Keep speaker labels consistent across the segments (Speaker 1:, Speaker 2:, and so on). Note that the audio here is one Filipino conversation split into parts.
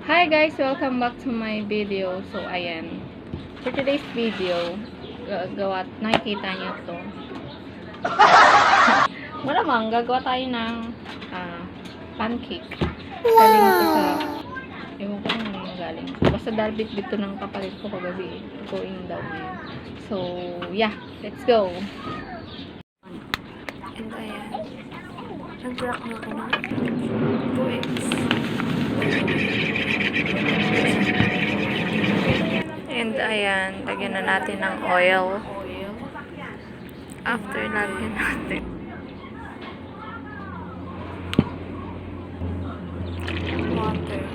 Speaker 1: Hi guys! Welcome back to my video. So, ayan. For today's video, nakikita niyo to. Malamang, gagawa tayo ng pancake. Galing ito sa, ewan ko kung galing. Basta darbit dito ng kapalit ko kagabi. Going daw ngayon. So, yeah. Let's go!
Speaker 2: And ayan, nag-crack na ako ng 2 eggs.
Speaker 1: And ayan, lagyan na natin ng oil. After lagyan natin
Speaker 2: Water.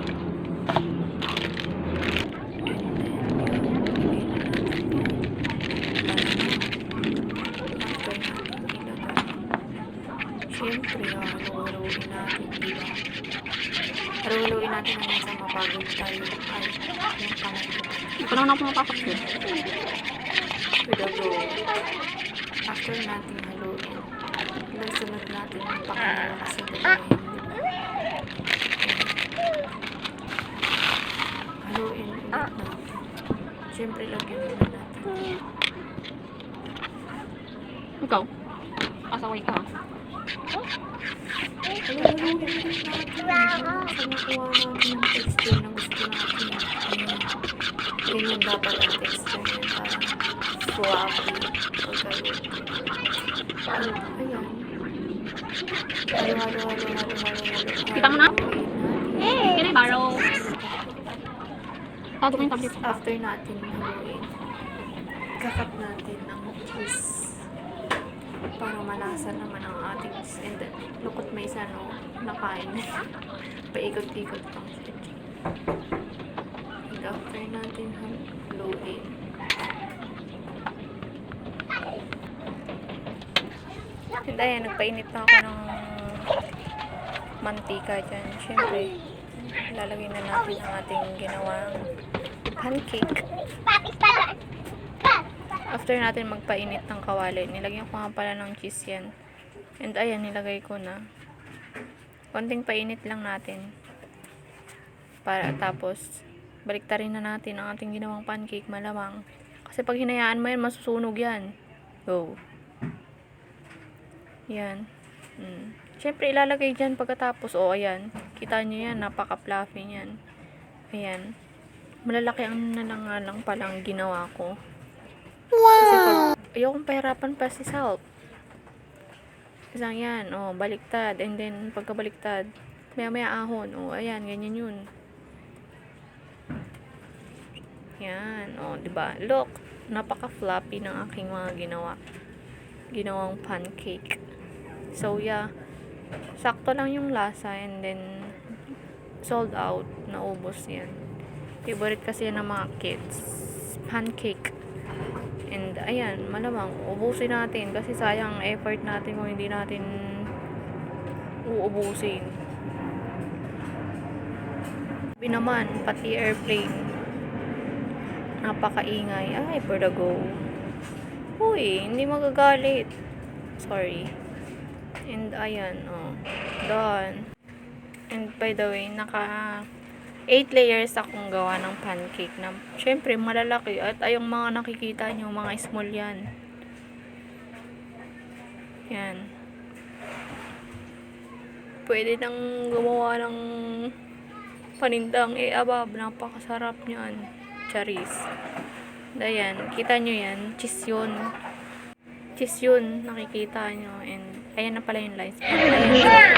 Speaker 2: Siyempre, haluin natin, diba? Haluin natin hanggang sa mapagod tayo. Ay, yung kamay ko.
Speaker 1: ito naman ako mapapakot yun.
Speaker 2: With a go. After natin haluin, sunod natin yung pakalawa kasi haluin ulit natin. Siyempre, lagyan muna natin.
Speaker 1: Ikaw? Kasaway ka?
Speaker 2: Haluin ulit natin. Sa makuha natin yung texture na gusto natin. Ganyan dapat ang texture niya para fluffy. Ayan. Halo.
Speaker 1: Kita mo na? Can I borrow? Tago ko yung tablet.
Speaker 2: After natin haluin, kakat natin ng cheese para malasa naman ang ating cheese. And then, lukot may isa no, nakain. Paikot-ikot pang siya. And after natin haluin,
Speaker 1: And ayan, nagpainit na ako ng mantika dyan. Siyempre, lalagay na natin ang ating ginawang pancake. After natin magpainit ng kawali, nilagyan ko nga pala ng cheese yan. And ayan, nilagay ko na. Konting painit lang natin. Para tapos, baliktarin na natin ang ating ginawang pancake, malamang. Kasi pag hinayaan mo yan, masusunog yan. Go. Yan. Siyempre, ilalagay dyan pagkatapos. O, ayan. Kita nyo yan. Napaka-fluffy yan. Ayan. Malalaki ang nalang palang ginawa ko. Kasi pag ayokong pahirapan pa si Salt. Isang yan. O, baliktad. And then, pagkabaliktad, maya ahon. O, ayan. Ganyan yun. Yan. O, diba? Look. Napaka-floppy ng aking mga ginawang pancake. So, yeah. Sakto lang yung lasa and then sold out. Naubos yan. Favorite kasi yan ng mga kids. Pancake. And, ayan. Malamang, ubusin natin. Kasi sayang ang effort natin kung hindi natin uubusin. Sabi naman, pati airplane. Napakaingay. Ay, for the go. Uy, hindi magagalit. Sorry. And ayan, done. And by the way, naka 8 layers akong gawa ng pancake na syempre malalaki at ayong mga nakikita nyo, mga small yan. Yan. Pwede nang gumawa ng panindang abab, napakasarap nyan. Charis. Ayan, kita nyo yan, cheese yun, nakikita nyo. And ayan na pala yung lines. And ayan siya.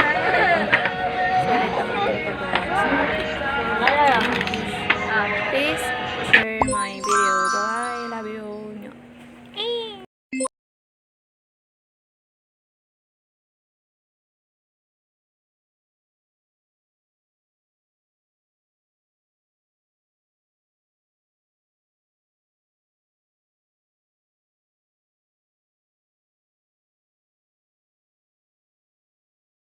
Speaker 1: Sulit ang ating paggawa. Please share my video. Bye. Love you.